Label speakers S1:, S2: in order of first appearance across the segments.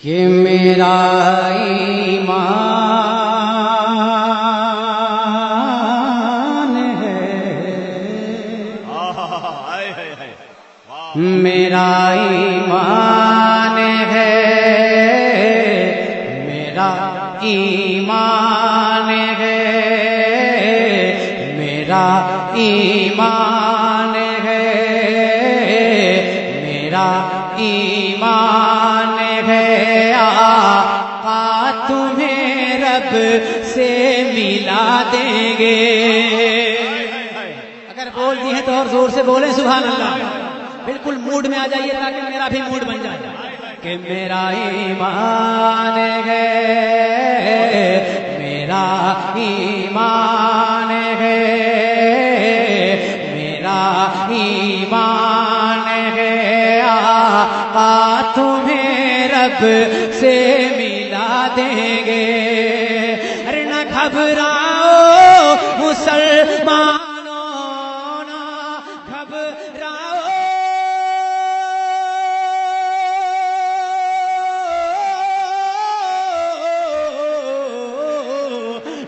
S1: کہ میرا ایمان ہے، میرا ایمان ہے، میرا ایمان ہے، میرا ایمان ہے، میرا ایمان ہے، آقا تمہیں رب سے ملا دیں گے۔ اگر بول دی ہے تو اور زور سے بولیں سبحان اللہ، بالکل موڈ میں آ جائیے تاکہ میرا بھی موڈ بن جائے کہ میرا ایمان ہے، میرا ایمان ہے، میرا ایمان ہے، آقا تمہیں رب سے ملا دیں گے۔ ارے نہ گھبراؤ مسلمانوں، نہ گھبراؤ،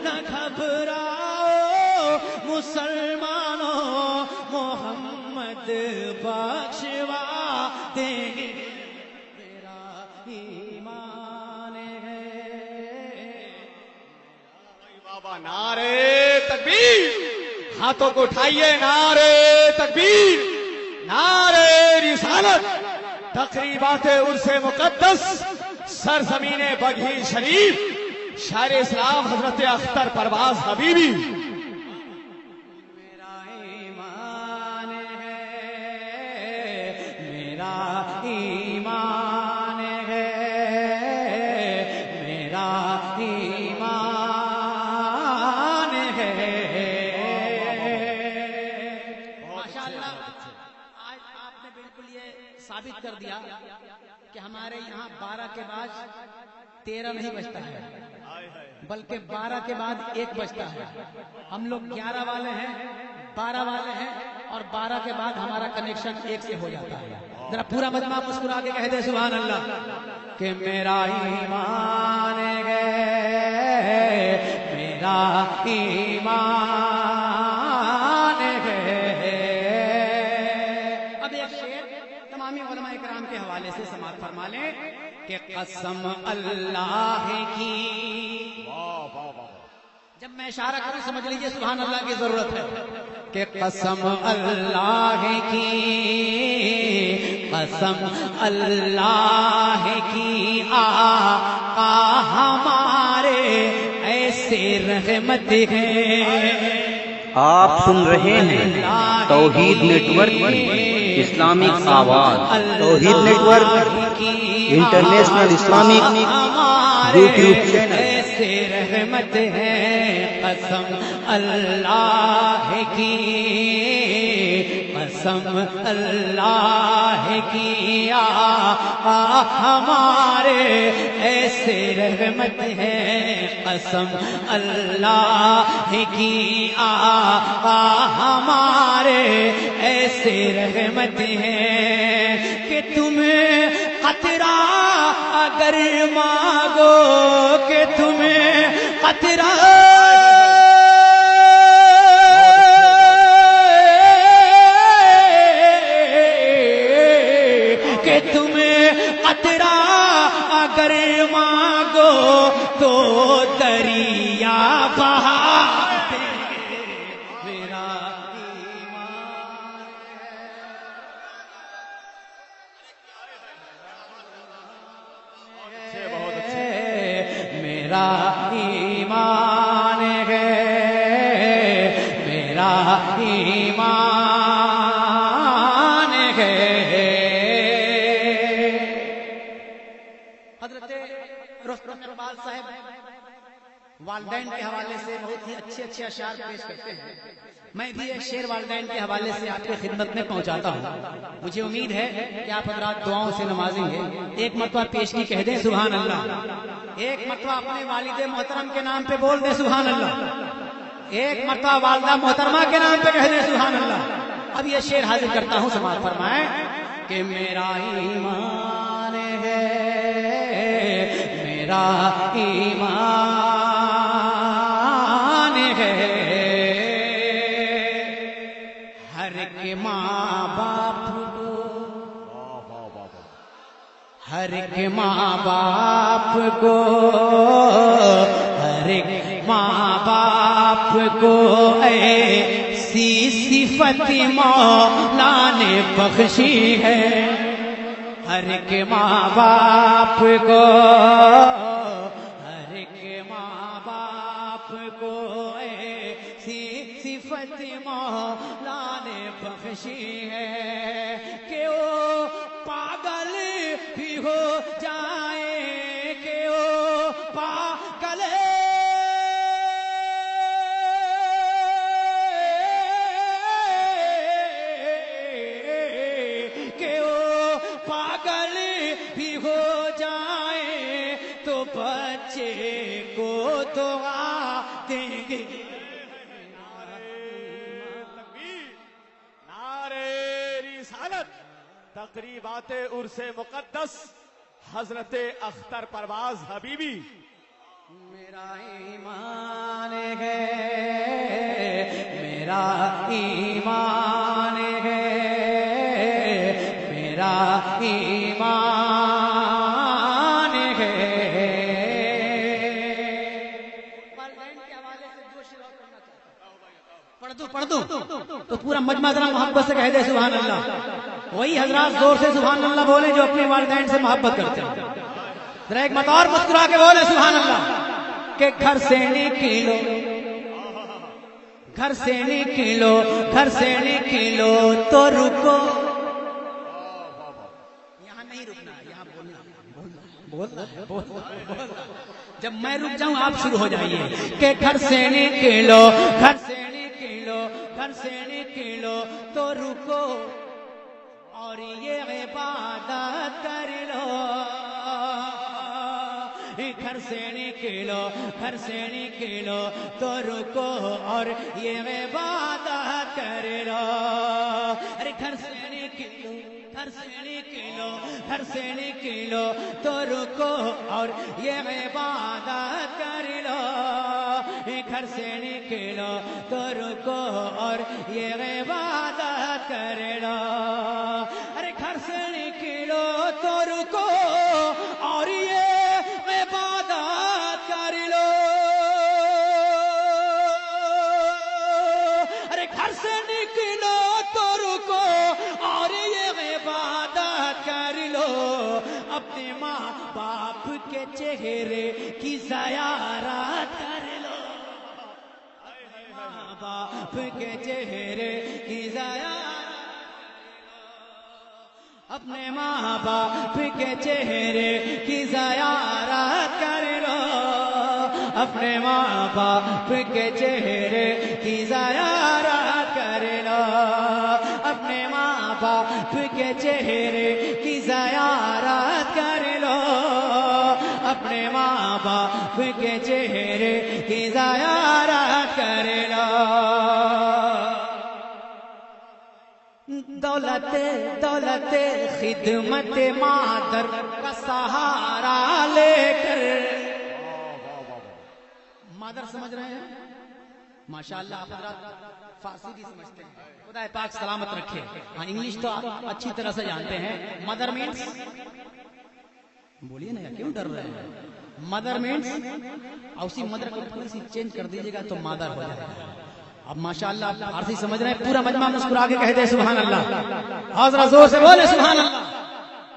S1: نہ گھبراؤ مسلمانوں، محمد بخشوا دیں گے۔ میرا ایمان ہے۔
S2: بابا نعرے تکبیر، ہاتھوں کو اٹھائیے، نعرے تکبیر، نعرے رسالت۔ تقریبات عرس مقدس سرزمین بگھی شریف، شاعر اسلام حضرت اختر پرواز حبیبی۔
S1: میرا ایمان ہے، میرا ایمان ہے، میرا ایمان ہے۔ ماشاءاللہ آج آپ نے بالکل یہ ثابت کر دیا کہ ہمارے یہاں 12 کے بعد 13 نہیں بجتا ہے، بلکہ 12 کے بعد 1 بجتا ہے۔ ہم لوگ 11 والے ہیں، 12 والے ہیں، اور 12 کے بعد ہمارا کنیکشن 1 سے ہو جاتا ہے۔ ذرا پورا مجمع مسکرا کے کہہ دے سبحان اللہ کہ میرا ایمان ہے، میرا ایمان ہے۔ اب ایک شعر تمامی علماء کرام کے حوالے سے سماعت فرما لیں کہ قسم اللہ کی، جب میں اشارہ کروں سمجھ لیجئے سبحان اللہ کی ضرورت ہے کہ قسم اللہ کی، قسم اللہ کی، آقا ہمارے ایسے رحمت ہیں۔
S3: آپ سن رہے ہیں توحید نیٹ ورک کی اسلامک آواز، Tawheed network international Islamic YouTube channel.
S1: ایسے رحمت ہے قسم اللہ کی، قسم اللہ کی، آقا ہمارے ایسے رحمت ہے، قسم اللہ کی، آقا ہمارے ایسے رحمت ہے کہ تمہیں خطرہ اگر مانگو، کہ تمہیں خطرہ کہ تمہیں خطرہ اگر مانگو تو دریا بہا دیں گے۔ میرا میرا ایمان ہے، میرا ایمان ہے۔ حضرت رستم اقبال صاحب والدین کے حوالے سے بہت ہی اچھے اشعار پیش کرتے ہیں۔ میں بھی ایک شعر والدین کے حوالے سے آپ کی خدمت میں پہنچاتا ہوں۔ مجھے امید ہے کہ آپ حضرات دعاؤں سے نوازیں گے۔ ایک مرتبہ پیشگی کہہ دیں سبحان اللہ، ایک مرتبہ اپنے والد محترم کے نام پہ بول دیں سبحان اللہ، ایک مرتبہ والدہ محترمہ کے نام پہ کہہ دیں سبحان اللہ۔ اب یہ شعر حاضر کرتا ہوں، سماعت فرمائیں کہ میرا ایمان ہے، میرا ایمان ہے ہر ایک ماں باپ کو، ہر ایک ماں باپ کو، ہر ایک ماں باپ کو ایسی صفت مولا نے بخشی ہے، ہر ایک ماں باپ کو، ہر ایک ماں باپ کو ایسی صفت مولا نے بخشی ہے کہ وہ پاگل بھی ہو جائے، کہ وہ پاگل کہ وہ پاگل بھی ہو جائے تو بچے کو دعا دیں گے۔
S2: نعرے رسالت، تقریبات عرس مقدس حضرت اختر پرواز حبیبی۔
S1: میرا ایمان ہے، میرا ایمان ہے، میرا ایمان ہے۔ والدین کے حوالے سے جو شروع کرنا چاہتا ہوں پڑھ دوں تو پورا مجمع ذرا محبت سے کہہ دے سبحان اللہ۔ وہی حضرات زور سے سبحان اللہ بولے جو اپنے والدین سے محبت کرتے ہیں، ذرا ایک مرتبہ اور مسکرا کے بولے سبحان اللہ۔ کہ گھر سے نکلو، گھر سے نکلو، گھر سے نکلو تو رکو، یہاں نہیں رکنا، یہاں بولنا، بولنا۔ جب میں رک جاؤں آپ شروع ہو جائیے کہ گھر سے نکلو، گھر سے نکلو، گھر سے نکلو تو رکو اور یہ عبادت کر لو، گھر سے نکلو، گھر سے نکلو تو رکو اور یہ عبادت کر لو، ارے گھر سے نکلو، گھر سے نکلو، گھر سے نکلو تو رکو اور یہ عبادت کر لو، گھر سے نکلو تو رکو اور یہ عبادت کر لو، ارے گھر سے نکلو تو رکو اور یہ عبادت کر لو، ارے گھر سے نکلو تو رکو اور یہ عبادت کر لو، اپنے ماں باپ کے چہرے کی زیارت کر لو، ماں باپ کے چہرے کی زیارت، اپنے ماں باپ کے چہرے کی زیارت کر لو، اپنے ماں باپ کے چہرے کی زیارت کر لو، اپنے ماں باپ کے چہرے کی زیارت کر لو، اپنے ماں باپ کے چہرے کی زیارت کر لو، دولت دولت خدمت مادر کا سہارا لے کر، مادر سمجھ رہے ہیں ماشاءاللہ، آپ حضرات فارسی بھی سمجھتے ہیں، خدا پاک سلامت رکھے، ہاں انگلش تو آپ اچھی طرح سے جانتے ہیں، مدر مینس، بولیے نا کیوں ڈر رہے ہیں، مدر مینس، اور اسی مدر کو تھوڑی سی چینج کر دیجیے گا تو مادر ہو جائے گا۔ اب ماشاءاللہ آپ فارسی سمجھ رہے ہیں، پورا مجمع مسکرا کے کہہ دے سبحان اللہ، حضرت زور سے بولے سبحان اللہ۔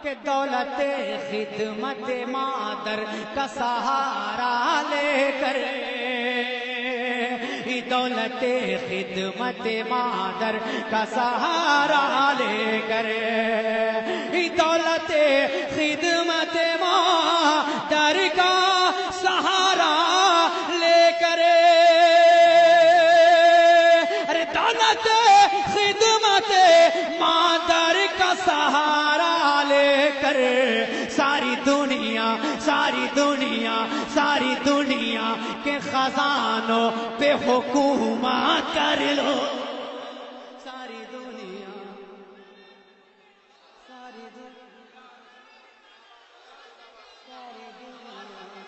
S1: کہ دولت خدمت مادر کا سہارا لے کر، دولت خدمت مادر کا سہارا لے کر، دولت خدمت مادر کا سہارا لے کر، ارے دولت خدمت مادر کا سہارا لے کر، ساری دنیا، ساری دنیا، ساری دنیا کے خزانوں پہ حکومت کر لو، ساری دنیا، ساری دنیا، ساری دنیا،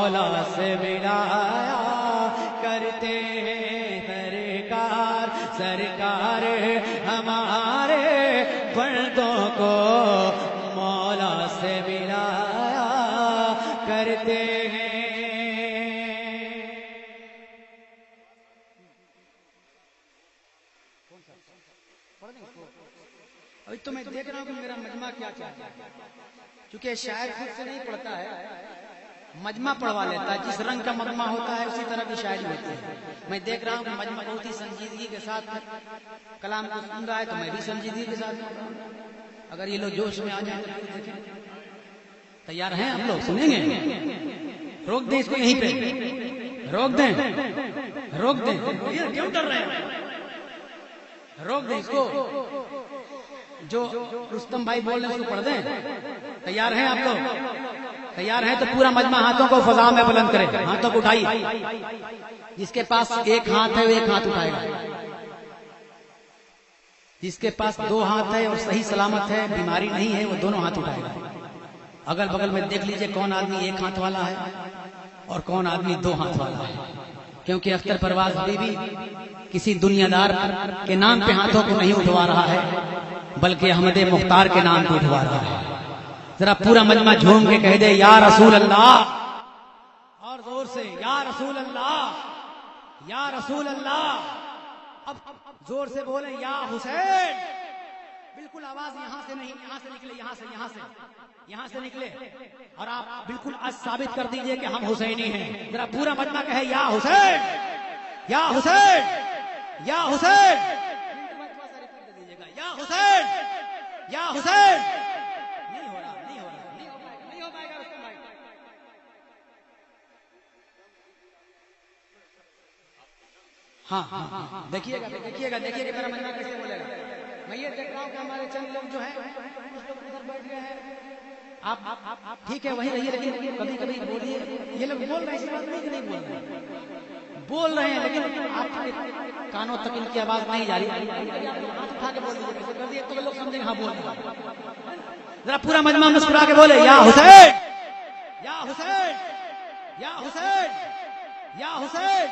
S1: مولا سے ملایا کرتے ہیں سرکار سرکار ہمارے بندوں کو مولا سے ملایا کرتے ہیں. ابھی تو میں دیکھ رہا ہوں کہ میرا مجمع کیا چاہتا ہے، چونکہ شاعر خود سے نہیں پڑھتا ہے، مجمع پڑھوا لیتا ہے. جس رنگ کا مجمع ہوتا ہے اسی طرح کی شاعری ہوتی ہے. میں دیکھ رہا ہوں کہ مجمع بہت ہی سنجیدگی کے ساتھ کلام کو سن رہا ہے، تو میں بھی سنجیدگی کے ساتھ. اگر یہ لوگ جوش میں آ جائیں تو دیکھیں. تیار ہیں ہم لوگ؟ سنیں گے؟ روک دیں اس کو یہیں پہ، روک دیں، روک دیں. یہ کیوں ڈر رہے ہیں؟ روک دیں اس کو. جو رستم بھائی بول رہے ہیں اس کو پڑھ دیں. تیار ہیں آپ لوگ؟ تیار ہیں تو پورا مجمع ہاتھوں کو فضا میں بلند کرے. ہاتھوں کو اٹھائیے. جس کے پاس ایک ہاتھ ہے وہ ایک ہاتھ اٹھائے گا. جس کے پاس دو ہاتھ ہے اور صحیح سلامت ہے، بیماری نہیں ہے، وہ دونوں ہاتھ اٹھائے گا. اگل بغل میں دیکھ لیجئے کون آدمی ایک ہاتھ والا ہے اور کون آدمی دو ہاتھ والا ہے. کیونکہ اختر پرواز بی بی کسی دنیا دار کے نام پہ ہاتھوں کو نہیں اٹھوا رہا ہے، بلکہ احمد مختار کے نام پہ اٹھوا رہا ہے. ذرا پورا مجمع جھوم کے کہہ دے یا رسول اللہ، اور زور سے یا رسول اللہ، یا رسول اللہ. اب زور سے بولیں یا حسین. بالکل آواز یہاں سے نہیں، یہاں سے نکلے، یہاں سے نکلے. اور آپ بالکل آج ثابت کر دیجئے کہ ہم حسینی ہیں. ذرا پورا مجمع کہے یا حسین، یا حسین، یا حسین، یا حسین، یا حسین. نہیں ہو رہا، نہیں ہو رہا، نہیں ہو پائے گا رستم بھائی. ہاں دیکھیے گا میرا مجمع کیسے بولے گا. میں یہ دیکھ رہا ہوں کہ ہمارے چند لوگ جو ہیں کچھ لوگ ادھر بیٹھ گئے ہیں. آپ ٹھیک ہے وہیں رہیے، لیکن کبھی کبھی بولیے. یہ لوگ بول رہے ہیں، اس بات نہیں کہ نہیں بول رہے ہیں، بول رہے ہیں، لیکن آپ کے کانوں تک ان کی آواز نہیں جا رہی. ہاتھ اٹھا کے بول دیجیے، کیسے کر دیے تو لوگ سمجھیں ہاں بول رہے ہیں. ذرا پورا مجمع مسکرا کے بولے یا حسین، یا حسین، یا حسین، یا حسین،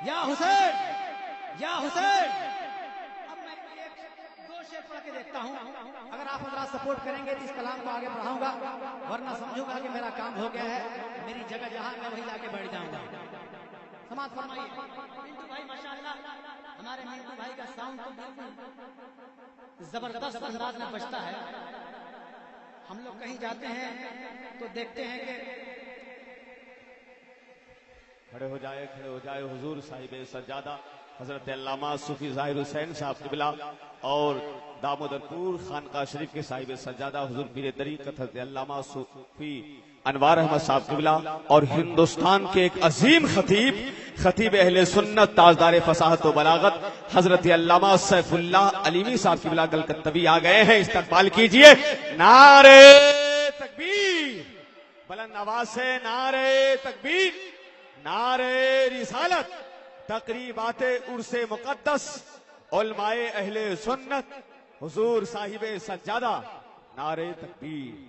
S1: یا حسین، یا حسین. اب میں ایک دو شعر پڑھ کے دیکھتا ہوں. اگر آپ حضرات سپورٹ کریں گے تو اس کلام کو آگے بڑھاؤں گا، ورنہ سمجھوں گا کہ میرا کام ہو گیا ہے. میری جگہ جہاں میں وہیں لا کے بیٹھ جاؤں گا. سماعت فرمائیے. منٹو بھائی ماشاءاللہ، ہمارے منٹو بھائی کا ساؤنڈ تو بالکل زبردست انداز میں بجتا ہے. ہم لوگ کہیں جاتے ہیں تو دیکھتے ہیں کہ
S2: کھڑے ہو جائے حضور صاحب سجادہ حضرت علامہ صوفی ظاہر حسین صاحب قبلہ اور دامودرپور خانقاہ شریف کے صاحب سجادہ حضور پیر طریقت حضرت علامہ صوفی انوار احمد صاحب قبلہ اور ہندوستان کے ایک عظیم خطیب اہل سنت تاجدار فصاحت و بلاغت حضرت علامہ سیف اللہ علیمی صاحب قبلہ کلکتوی آ گئے ہیں. استقبال کیجئے. نعرہ تکبیر، بلند آواز سے نعرہ تکبیر، نعرہ رسالت. تقریبات عرس مقدس علماء اہل سنت حضور صاحب سجادہ. نعرہ تکبیر.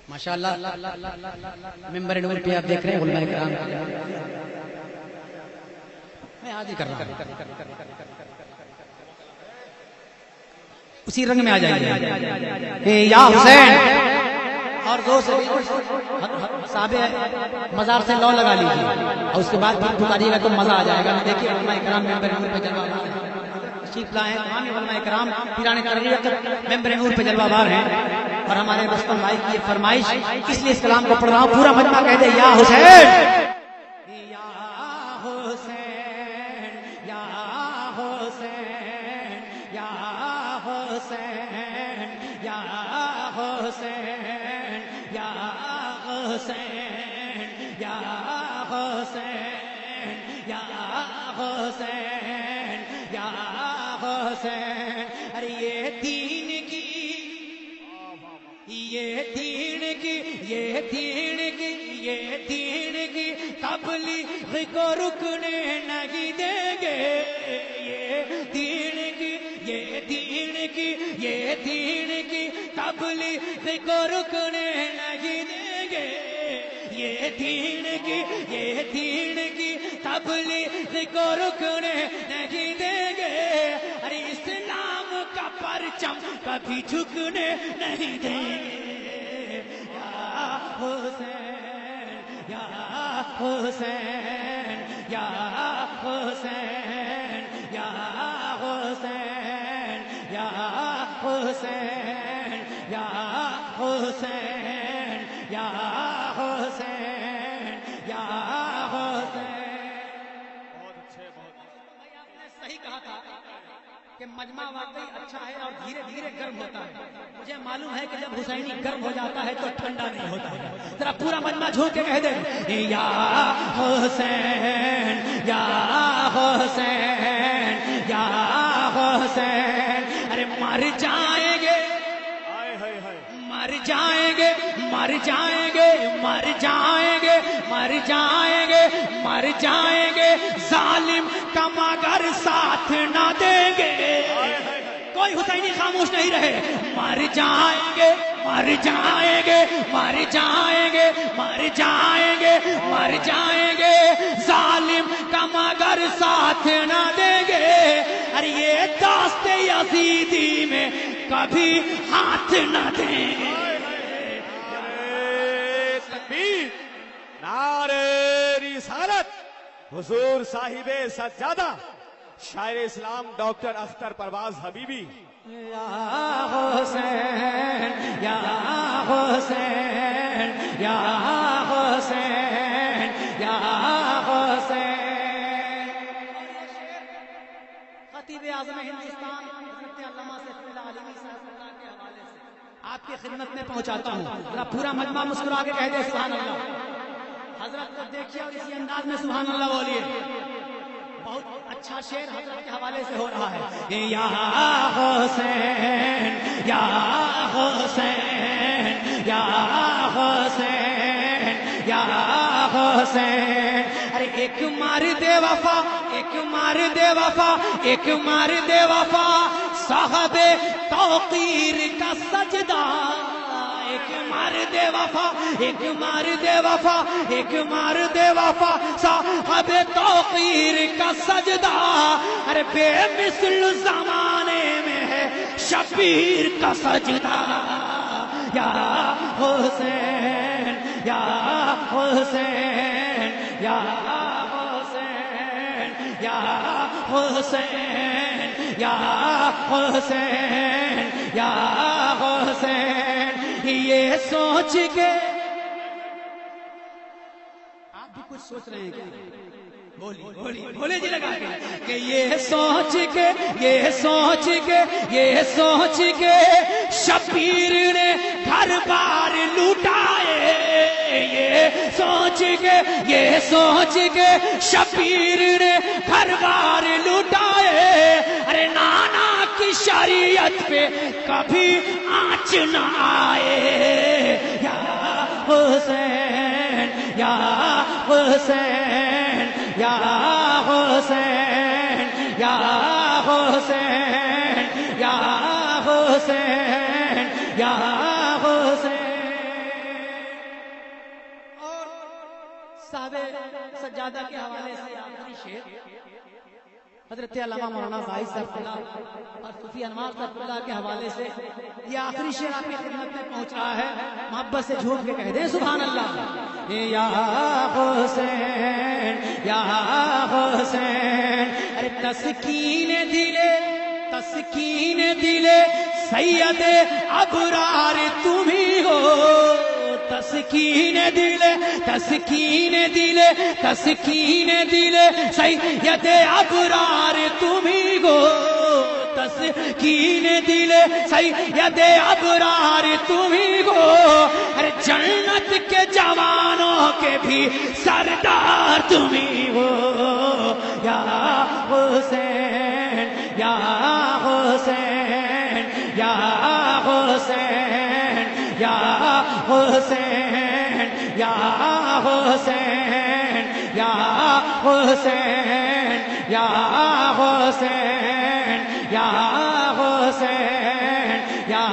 S1: ماشاءاللہ ممبر نور پہ آپ دیکھ رہے ہیں علماء کرام. میں آج ہی کر رہا ہوں، اسی رنگ میں آ جائیے یا حسین. اور دو سے صاحب مزار سے لو لگا لیجیے اور اس کے بعد پھر پکاریے گا تو مزہ آ جائے گا. دیکھیے علماء کرام ممبر نور پہ جلوہ تشریف لائے ہیں. تمام علماء کرام پیران تربیت ممبر نور پہ جلوہ بار ہیں. اور ہمارے رستم بھائی کی یہ فرمائش، اس لیے اس کلام کو پڑھ رہا ہوں. پورا مجمع کہہ دے یا حسین، یا حسین، یا حسین، یا حسین، یا حسین، یا حسین، یا حسین، یا حسین، یا حسین. ارے یہ دین کی یہ دین کی یہ دین کی یہ دین کی تبلیغ کو رکنے نہیں دیں گے، یہ دین کی یہ دین کی یہ دین کی تبلیغ کو رکنے نہیں دیں گے، یہ دین کی یہ دین کی تبلیغ کو رکنے نہیں دیں گے، ارے اسلام کا پرچم کبھی جھکنے نہیں دیں گے، یا حسین یا حسین یا حسین یا حسین یا حسین یا حسین یا حسین یا حسین۔
S2: بہت اچھے، بہت
S1: بھائی آپ نے صحیح کہا تھا کہ مجمع واقعی اچھا ہے اور دھیرے دھیرے گرم ہوتا ہے، مجھے معلوم ہے کہ جب حسینی گرم ہو جاتا ہے تو ٹھنڈا نہیں ہوتا ہے۔ ذرا پورا مجمع جھوم کے کہہ دے یا حسین یا حسین یا حسین، ارے مر جائیں گے
S2: ہائے ہائے ہائے،
S1: مر جائیں گے مر جائیں گے مر جائیں گے مر جائیں گے مر جائیں گے، ظالم کا مگر ساتھ نہ دیں گے، کوئی حسینی خاموش نہیں رہے، مر جائیں گے مر جائیں گے مر جائیں گے مر جائیں گے مر جائیں گے، ظالم کا مگر ساتھ نہ دیں گے، ارے یہ داست یزیدی میں کبھی ہاتھ نہ دیں گے۔
S2: نعرے تکبیر، نعرے رسالت، حضور صاحب سجادہ شاعر اسلام ڈاکٹر اختر پرواز حبیبی۔
S1: یا حسین یا حسین یا حسین یا حسین۔ خطیب اعظم ہندوستان حضرت علامہ سیف اللہ علیوی صاحب اللہ کے حوالے سے آپ کی خدمت میں پہنچاتا ہوں، ذرا پورا مجمع مسکرا کے کہہ دے سبحان اللہ۔ حضرت کو دیکھیے اور اسی انداز میں سبحان اللہ بولیے، بہت اچھا شعر حضرت کے حوالے سے ہو رہا ہے۔ یا حسین یا حسین یا حسین یا حسین، ارے ایک مرد وفا ایک مرد وفا ایک مرد وفا صاحب توقیر کا سجدہ، ایک مرد وفا ایک مرد وفا ایک مرد وفا صاحب توقیر کا سجدہ، ارے بے مثل زمانے میں ہے شبیر کا سجدہ، یا حسین یا حسین یا حسین یا حسین یا حسین یا حسین، یہ سوچ کے آپ بھی کچھ سوچ رہے ہیں کیا؟ بولے جی لگا کے کہ یہ سوچ کے یہ سوچ کے یہ سوچ کے شبیر نے گھر بار لوٹائے، یہ سوچ کے یہ سوچ کے شبیر نے گھر بار لوٹائے، ارے نانا کی شریعت پہ کبھی آنچ نہ آئے، یا حسین یا حسین یا حسین یا حسین یا حسین یا حسین۔ اور صاحب سجادہ کے حوالے سے آخری شعر حضرت علامہ مولانا فائز صاحب اللہ اور صوفی انوار صاحب اللہ کے حوالے سے یہ آخری شعر آپ کی خدمت میں پہنچ رہا ہے، محبت سے جھوٹ کے کہہ دیں سبحان اللہ۔ یا حسین یا حسین، ارے تسکین دل سید ابرار تم ہی ہو، تسکین دل تسکین دل تسکین دل سید ابرار تم ہی ہو، تسکین دل سید ابرار تم ہی ہو، ارے جنت کے جوانوں کے بھی سردار تم ہی ہو، یا حسین یا حسین یا حسین یا حسین یا حسین یا حسین یا حسین یا حسین یا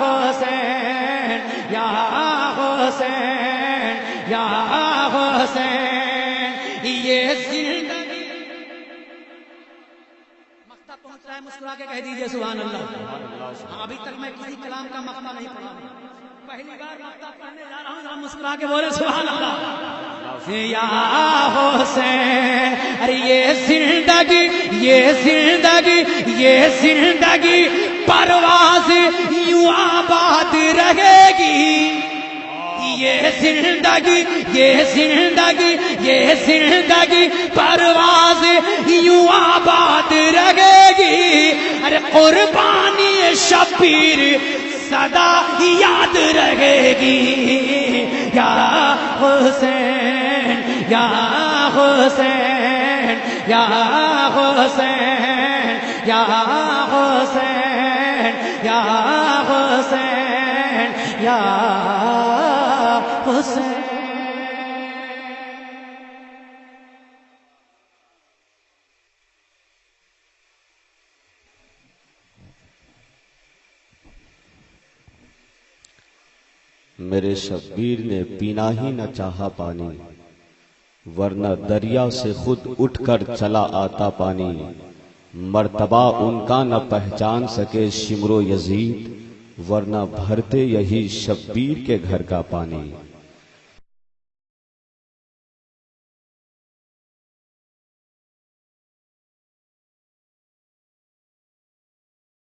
S1: حسین یا حسین یا حسین یہ زندگی مقطع پہنچ رہا ہے، مسکرا کے کہہ دیجئے سبحان اللہ۔ ابھی تک میں کسی کلام کا مقطع نہیں پڑھا، پہلی بار مقطع پڑھنے جا رہا ہوں، ذرا مسکرا کے بولے سبحان اللہ۔ یا حسین، ارے یہ زندگی پرواز یوں آباد رہے گی، یہ زندگی پرواز یوں آباد رہے گی، ارے قربانی شبیر صدا یاد رہے گی۔ یا حسین یا حسین یا حسین یا حسین یا حسین یا حسین۔
S2: میرے شبیر نے پینا ہی نہ چاہا پانی، ورنہ دریا سے خود اٹھ کر چلا آتا پانی، مرتبہ ان کا نہ پہچان سکے شمر و یزید، ورنہ بھرتے یہی شبیر کے گھر کا پانی۔